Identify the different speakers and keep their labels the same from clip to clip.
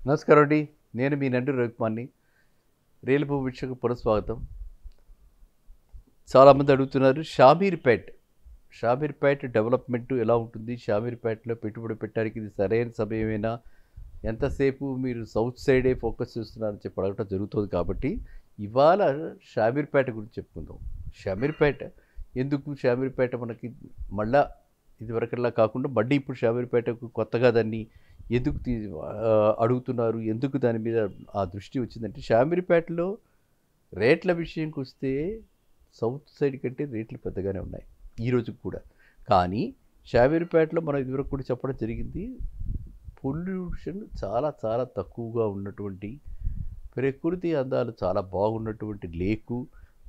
Speaker 1: నమస్కారం అండి. నేను మీ నండి రవికుమార్‌ని. రియల్ భూవీక్షకు పునఃస్వాగతం. చాలామంది అడుగుతున్నారు షామీర్పేట్ డెవలప్‌మెంట్ ఎలా ఉంటుంది? షామీర్పేట్‌లో పెట్టుబడి పెట్టడానికి ఇది సరైన సమయమేనా? ఎంతసేపు మీరు సౌత్ సైడే ఫోకస్ చేస్తున్నారని చెప్పి అడగటం జరుగుతుంది కాబట్టి, ఇవాళ షామీర్పేట గురించి చెప్పుకుందాం. షామీర్పేట షామీర్పేట మనకి మళ్ళా ఇదివరకల్లా కాకుండా మళ్ళీ ఇప్పుడు షామీర్పేటకు కొత్తగా దాన్ని ఎందుకు అడుగుతున్నారు? ఎందుకు దాని మీద ఆ దృష్టి వచ్చిందంటే, షామీర్పేటలో రేట్ల విషయంకొస్తే సౌత్ సైడ్ కంటే రేట్లు పెద్దగానే ఉన్నాయి ఈ రోజుకి కూడా. కానీ షామీర్పేటలో మనం ఇదివరకు కూడా చెప్పడం జరిగింది. పొల్యూషన్ చాలా చాలా తక్కువగా ఉన్నటువంటి, ప్రకృతి అందాలు చాలా బాగున్నటువంటి లేకు,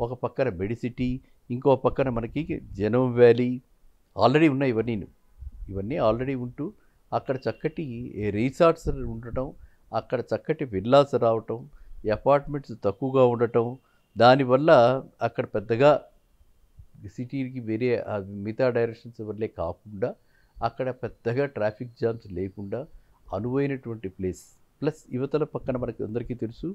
Speaker 1: ఒక పక్కన మెడిసిటీ, ఇంకో పక్కన మనకి జనం వ్యాలీ ఆల్రెడీ ఉన్నాయి ఇవన్నీ ఆల్రెడీ ఉంటూ అక్కడ చక్కటి రిసార్ట్స్ ఉండటం, అక్కడ చక్కటి విల్లాస్ రావటం, అపార్ట్మెంట్స్ తక్కువగా ఉండటం, దానివల్ల అక్కడ పెద్దగా సిటీకి వేరే మిగతా డైరెక్షన్స్ వల్లే కాకుండా అక్కడ పెద్దగా ట్రాఫిక్ జామ్స్ లేకుండా అనువైనటువంటి ప్లేస్. ప్లస్ యువతల పక్కన మనకి అందరికీ తెలుసు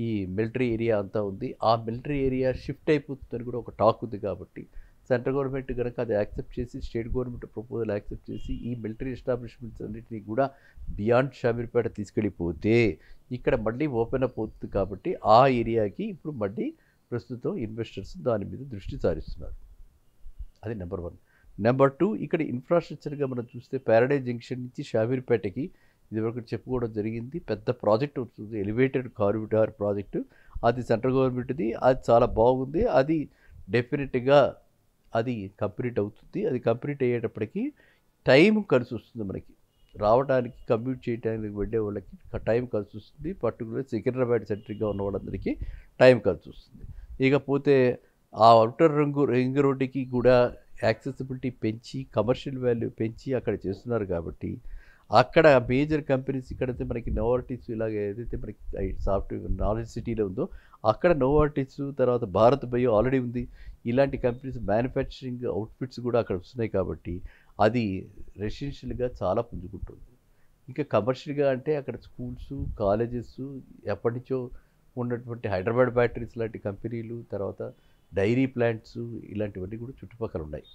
Speaker 1: ఈ మిలిటరీ ఏరియా అంతా ఉంది. ఆ మిలిటరీ ఏరియా షిఫ్ట్ అయిపోతుందని కూడా ఒక టాక్ ఉంది. కాబట్టి సెంట్రల్ గవర్నమెంట్ కనుక అది యాక్సెప్ట్ చేసి, స్టేట్ గవర్నమెంట్ ప్రపోజల్ యాక్సెప్ట్ చేసి ఈ మిలిటరీ ఎస్టాబ్లిష్మెంట్స్ అన్నింటినీ కూడా బియాండ్ షామీర్పేట తీసుకెళ్ళిపోతే ఇక్కడ మళ్ళీ ఓపెన్ అప్ అవుతుంది. కాబట్టి ఆ ఏరియాకి ఇప్పుడు మళ్ళీ ప్రస్తుతం ఇన్వెస్టర్స్ దాని మీద దృష్టి సారిస్తున్నారు. అది నెంబర్ 1. నెంబర్ 2, ఇక్కడ ఇన్ఫ్రాస్ట్రక్చర్గా మనం చూస్తే ప్యారడైజ్ జంక్షన్ నుంచి షామీర్పేటకి ఇదివరకు చెప్పుకోవడం జరిగింది. పెద్ద ప్రాజెక్ట్ వస్తుంది, ఎలివేటెడ్ కారిడార్ ప్రాజెక్టు. అది సెంట్రల్ గవర్నమెంట్ది. అది చాలా బాగుంది. అది డెఫినెట్గా అది కంప్లీట్ అవుతుంది. అది కంప్లీట్ అయ్యేటప్పటికి టైం కలిసి వస్తుంది మనకి. రావడానికి, కమ్యూట్ చేయడానికి వెళ్ళే వాళ్ళకి టైం కలిసి వస్తుంది. పర్టికులర్ సికింద్రాబాద్ సెంట్రిక్గా ఉన్న వాళ్ళందరికీ టైం కలిసి వస్తుంది. ఇకపోతే ఆ ఔటర్ రింగ్ రోడ్డుకి కూడా యాక్సెసిబిలిటీ పెంచి, కమర్షియల్ వాల్యూ పెంచి అక్కడ చేస్తున్నారు. కాబట్టి అక్కడ మేజర్ కంపెనీస్ ఇక్కడైతే మనకి నోవార్టిస్ ఇలాగ ఏదైతే మనకి సాఫ్ట్వేర్ నాలెడ్జ్ సిటీలో ఉందో అక్కడ నోవార్టిస్, తర్వాత భారత్ బయో ఆల్రెడీ ఉంది. ఇలాంటి కంపెనీస్ మ్యానుఫ్యాక్చరింగ్ అవుట్ఫిట్స్ కూడా అక్కడ వస్తున్నాయి. కాబట్టి అది రెసిడెన్షియల్గా చాలా పుంజుకుంటుంది. ఇంకా కమర్షియల్గా అంటే అక్కడ స్కూల్స్, కాలేజెస్, ఎప్పటి నుంచో ఉన్నటువంటి హైదరాబాద్ బ్యాటరీస్ లాంటి కంపెనీలు, తర్వాత డైరీ ప్లాంట్స్, ఇలాంటివన్నీ కూడా చుట్టుపక్కల ఉన్నాయి.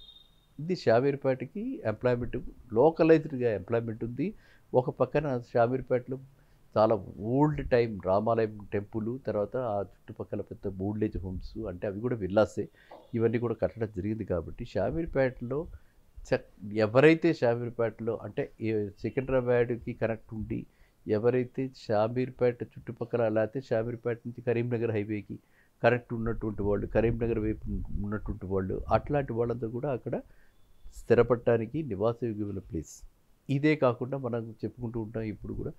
Speaker 1: ఇది షామీర్పేటకి ఎంప్లాయ్మెంట్, లోకలైజ్డ్గా ఎంప్లాయ్మెంట్ ఉంది. ఒక పక్కన షామీర్పేటలో చాలా ఓల్డ్ టైం రామాలయం టెంపుల్, తర్వాత ఆ చుట్టుపక్కల పెద్ద ఓల్డేజ్ హోమ్స్, అంటే అవి కూడా విల్లాసే, ఇవన్నీ కూడా కట్టడం జరిగింది. కాబట్టి షామీర్పేటలో ఎవరైతే షామీర్పేటలో అంటే సికింద్రాబాద్కి కనెక్ట్ ఉండి, ఎవరైతే షామీర్పేట చుట్టుపక్కల, లేకపోతే షామీర్పేట నుంచి కరీంనగర్ హైవేకి కరెక్ట్ ఉన్నటువంటి వాళ్ళు, కరీంనగర్ వైపు ఉన్నటువంటి వాళ్ళు, అట్లాంటి వాళ్ళందరూ కూడా అక్కడ స్థిరపడటానికి నివాసయోగ్యమైన ప్లేస్. ఇదే కాకుండా మనం చెప్పుకుంటూ ఉంటాం ఇప్పుడు కూడా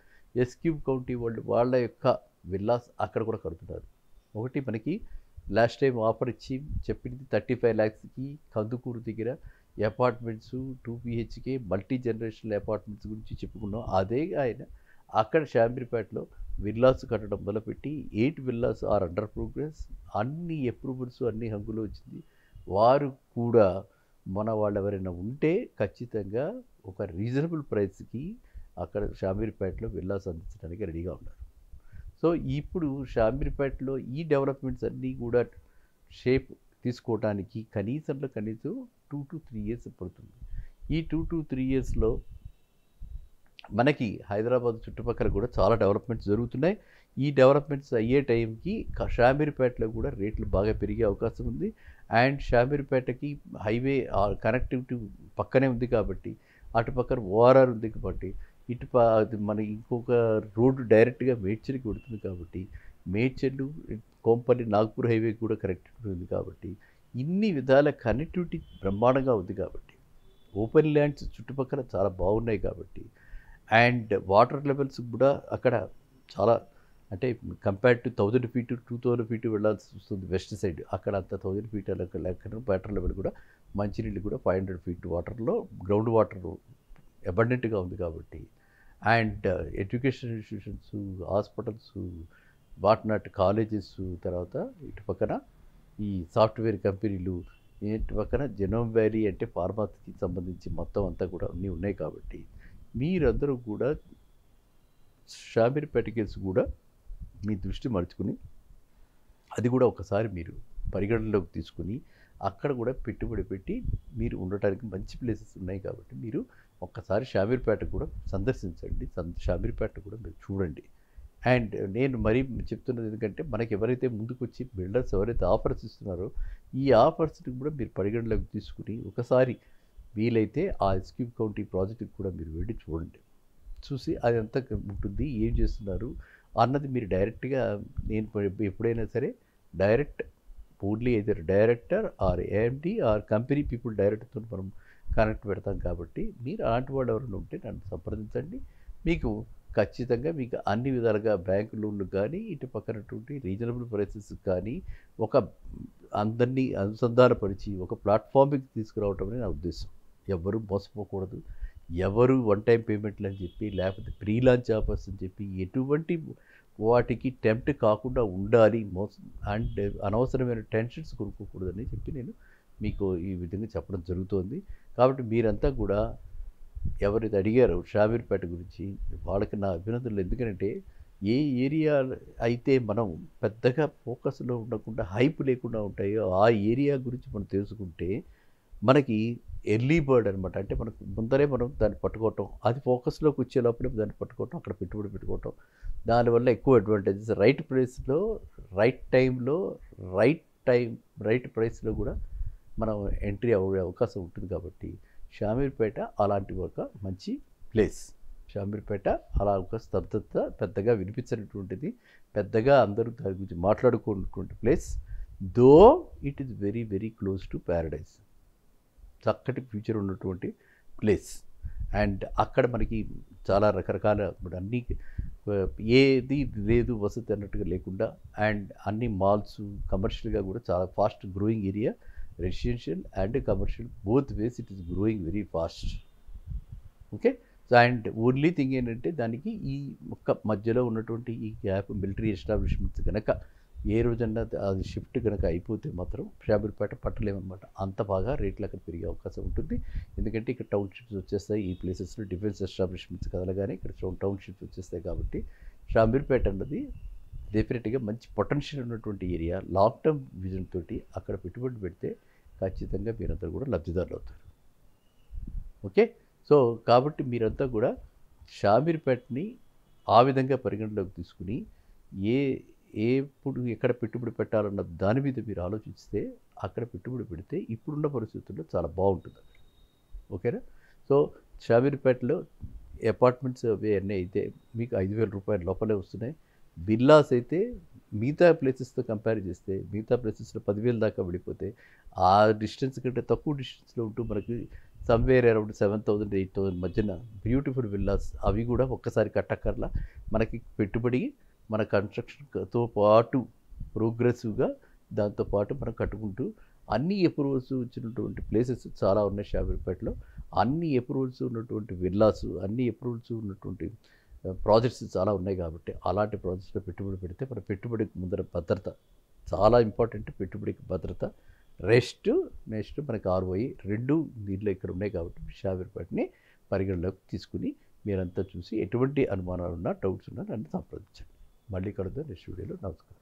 Speaker 1: ఎస్క్యూబ్ కౌంటీ వాళ్ళు వాళ్ళ యొక్క విల్లాస్ అక్కడ కూడా కడుతున్నారు. ఒకటి మనకి లాస్ట్ టైం ఆఫర్ ఇచ్చి చెప్పింది 35 lakhsకి కందుకూరు దగ్గర apartments 2 BHK multi generational apartments గురించి చెప్పుకున్నాం. అదే ఆయన అక్కడ షామీర్పేటలో విల్లాస్ కట్టడం మొదలుపెట్టి 8 విల్లాస్ ఆర్ అండర్ ప్రోగ్రెస్. అన్ని అప్రూవల్స్, అన్ని హంగులు వచ్చింది. వారు కూడా మన వాళ్ళు ఎవరైనా ఉంటే ఖచ్చితంగా ఒక రీజనబుల్ ప్రైస్కి అక్కడ షామీర్పేటలో విల్లాస్ అందించడానికి రెడీగా ఉన్నారు. సో ఇప్పుడు షామీర్పేటలో ఈ డెవలప్మెంట్స్ అన్నీ కూడా షేప్ తీసుకోవడానికి కనీసం 2 to 3 years పడుతుంది. ఈ 2 to 3 yearsలో మనకి హైదరాబాద్ చుట్టుపక్కల కూడా చాలా డెవలప్మెంట్స్ జరుగుతున్నాయి. ఈ డెవలప్మెంట్స్ అయ్యే టైంకి షామీర్పేటలో కూడా రేట్లు బాగా పెరిగే అవకాశం ఉంది. అండ్ షామీర్పేటకి హైవే కనెక్టివిటీ పక్కనే ఉంది. కాబట్టి అటు పక్కన ORR ఉంది. కాబట్టి అది మన ఇంకొక రోడ్డు డైరెక్ట్గా మేడ్చల్కి వెడుతుంది. కాబట్టి మేడ్చల్, కోంపల్లి, నాగ్పూర్ హైవే కూడా కనెక్టివిటీ ఉంది. కాబట్టి ఇన్ని విధాల కనెక్టివిటీ బ్రహ్మాండంగా ఉంది. కాబట్టి ఓపెన్ ల్యాండ్స్ చుట్టుపక్కల చాలా బాగున్నాయి. కాబట్టి అండ్ వాటర్ లెవెల్స్ కూడా అక్కడ చాలా, అంటే కంపేర్ టు 1000 feet 2000 feet వెళ్ళాల్సి వస్తుంది వెస్ట్ సైడ్. అక్కడ అంత 1000 feet లెక్క వాటర్ లెవెల్ కూడా, మంచినీళ్ళు కూడా 500 feet వాటర్లో గ్రౌండ్ వాటర్ అబండెంట్గా ఉంది. కాబట్టి and education institutions, hospitals, what not colleges, తర్వాత ఇటు పక్కన ఈ సాఫ్ట్వేర్ కంపెనీలు, ఇటు పక్కన జెనోమ్ వ్యాలీ అంటే ఫార్మాకి సంబంధించి మొత్తం అంతా కూడా అన్నీ ఉన్నాయి. కాబట్టి మీరందరూ కూడా షామీర్పేట కేసు కూడా మీ దృష్టి మలుచుకుని అది కూడా ఒకసారి మీరు పరిగణనలోకి తీసుకుని అక్కడ కూడా పెట్టుబడి పెట్టి మీరు ఉండటానికి మంచి ప్లేసెస్ ఉన్నాయి కాబట్టి మీరు ఒక్కసారి షామీర్పేట కూడా సందర్శించండి. షామీర్పేట కూడా మీరు చూడండి. అండ్ నేను మరీ చెప్తున్నది ఎందుకంటే మనకి ఎవరైతే ముందుకొచ్చి బిల్డర్స్ ఎవరైతే ఆఫర్స్ ఇస్తున్నారో ఈ ఆఫర్స్ని కూడా మీరు పరిగణలోకి తీసుకుని ఒకసారి వీలైతే ఆ ఎస్క్యూబ్ కౌంటీ ప్రాజెక్ట్కి కూడా మీరు వెళ్ళి చూడండి. చూసి అది ఎంత ఉంటుంది, ఏం చేస్తున్నారు అన్నది మీరు డైరెక్ట్గా నేను ఎప్పుడైనా సరే direct only either director or AMD or company people డైరెక్టర్తో మనం కనెక్ట్ పెడతాం కాబట్టి మీరు అలాంటి వాళ్ళు ఎవరైనా ఉంటే నన్ను సంప్రదించండి. మీకు ఖచ్చితంగా మీకు అన్ని విధాలుగా బ్యాంకు లోన్లు కానీ ఇటు పక్కనటువంటి రీజనబుల్ ప్రైసెస్ కానీ ఒక అందరినీ అనుసంధానపరిచి ఒక ప్లాట్ఫామ్కి తీసుకురావటం అనేది నా ఉద్దేశం. ఎవరు మోసపోకూడదు, ఎవరు వన్ టైం పేమెంట్లు అని చెప్పి లేకపోతే ప్రీ లాంచ్ ఆఫర్స్ అని చెప్పి ఎటువంటి వాటికి టెంప్ట్ కాకుండా ఉండాలి. మోసం అండ్ అనవసరమైన టెన్షన్స్ కొనుక్కోకూడదని చెప్పి నేను మీకు ఈ విధంగా చెప్పడం జరుగుతోంది. కాబట్టి మీరంతా కూడా ఎవరైతే అడిగారో షామీర్పేట గురించి వాళ్ళకి నా అభినందనలు. ఎందుకంటే ఏ ఏరియా అయితే మనం పెద్దగా ఫోకస్లో ఉండకుండా హైప్ లేకుండా ఉంటాయో ఆ ఏరియా గురించి మనం తెలుసుకుంటే మనకి ఎర్లీ బర్డ్ అనమాట. అంటే మనకు ముందరే మనం దాన్ని పట్టుకోవటం, అది ఫోకస్లోకి వచ్చేలోపలే దాన్ని పట్టుకోవటం, అక్కడ పెట్టుబడి పెట్టుకోవటం, దానివల్ల ఎక్కువ అడ్వాంటేజెస్. రైట్ ప్లేస్లో రైట్ టైంలో రైట్ ప్రైస్లో కూడా మనం ఎంట్రీ అయ్యే అవకాశం ఉంటుంది. కాబట్టి షామీర్పేట అలాంటి ఒక మంచి ప్లేస్. షామీర్పేట అలా ఒక స్తబ్దత పెద్దగా వినిపించినటువంటిది, పెద్దగా అందరూ దాని గురించి మాట్లాడుకున్నటువంటి place. Though it is very very close to paradise, చక్కటి ఫ్యూచర్ ఉన్నటువంటి ప్లేస్. అండ్ అక్కడ మనకి చాలా రకరకాల ఇప్పుడు అన్నీ ఏది లేదు వసతి అన్నట్టుగా లేకుండా అండ్ అన్ని మాల్స్ కమర్షియల్గా కూడా చాలా fast growing area. Residential and commercial both ways it is growing very fast. Okay. So and only thing ఏంటంటే దానికి ఈ ఒక్క మధ్యలో ఉన్నటువంటి ఈ గ్యాప్ మిలిటరీ ఎస్టాబ్లిష్మెంట్స్ కనుక ఏ రోజన్నా అది షిఫ్ట్ కనుక అయిపోతే మాత్రం షామీర్పేట పట్టలేమన్నమాట. అంత బాగా రేట్లు అక్కడ పెరిగే అవకాశం ఉంటుంది. ఎందుకంటే ఇక్కడ టౌన్షిప్స్ వచ్చేస్తాయి, ఈ ప్లేసెస్లో డిఫెన్స్ ఎస్టాబ్లిష్మెంట్స్ కదలగానే ఇక్కడ టౌన్షిప్స్ వచ్చేస్తాయి. కాబట్టి షామీర్పేట అన్నది డెఫినెట్గా మంచి పొటెన్షియల్ ఉన్నటువంటి ఏరియా. లాంగ్ టర్మ్ విజన్ తోటి అక్కడ పెట్టుబడి పెడితే ఖచ్చితంగా మీరంతా కూడా లబ్ధిదారులు అవుతారు. ఓకే. సో కాబట్టి మీరంతా కూడా షామీర్పేటని ఆ విధంగా పరిగణలోకి తీసుకుని ఎప్పుడు ఎక్కడ పెట్టుబడి పెట్టాలన్న దాని మీద మీరు ఆలోచిస్తే అక్కడ పెట్టుబడి పెడితే ఇప్పుడున్న పరిస్థితుల్లో చాలా బాగుంటుంది. ఓకేనా. సో షామీర్పేటలో అపార్ట్మెంట్స్ అవి అన్నీ అయితే మీకు 5,000 రూపాయల లోపలే వస్తున్నాయి. విల్లాస్ అయితే మిగతా ప్లేసెస్తో కంపేర్ చేస్తే మిగతా ప్లేసెస్లో 10,000 దాకా వెళ్ళిపోతే ఆ డిస్టెన్స్ కంటే తక్కువ డిస్టెన్స్లో ఉంటూ మనకి సమ్వేర్ అరౌండ్ 7,000 8,000 మధ్యన బ్యూటిఫుల్ విల్లాస్. అవి కూడా ఒక్కసారి కట్టక్కర్లా, మనకి పెట్టుబడి మన కన్స్ట్రక్షన్తో పాటు ప్రోగ్రెసివ్గా దాంతోపాటు మనం కట్టుకుంటూ అన్ని అప్రూవల్స్ వచ్చినటువంటి ప్లేసెస్ చాలా ఉన్నాయి షామీర్పేటలో. అన్ని అప్రూవల్స్ ఉన్నటువంటి విల్లాస్, అన్ని అప్రూవల్స్ ఉన్నటువంటి ప్రాజెక్ట్స్ చాలా ఉన్నాయి. కాబట్టి అలాంటి ప్రాజెక్ట్స్లో పెట్టుబడి పెడితే మన పెట్టుబడికి ముందర భద్రత చాలా ఇంపార్టెంట్. పెట్టుబడికి భద్రత, నెక్స్ట్ మనకి ROI రెండు దీంట్లో ఇక్కడ ఉన్నాయి. కాబట్టి షామీర్పేటని పరిగణలోకి తీసుకుని మీరంతా చూసి ఎటువంటి అనుమానాలు ఉన్నా డౌట్స్ ఉన్నా నన్ను సంప్రదించండి. మళ్ళీ కలుద్దాం నెక్స్ట్ వీడియోలో. నమస్కారం.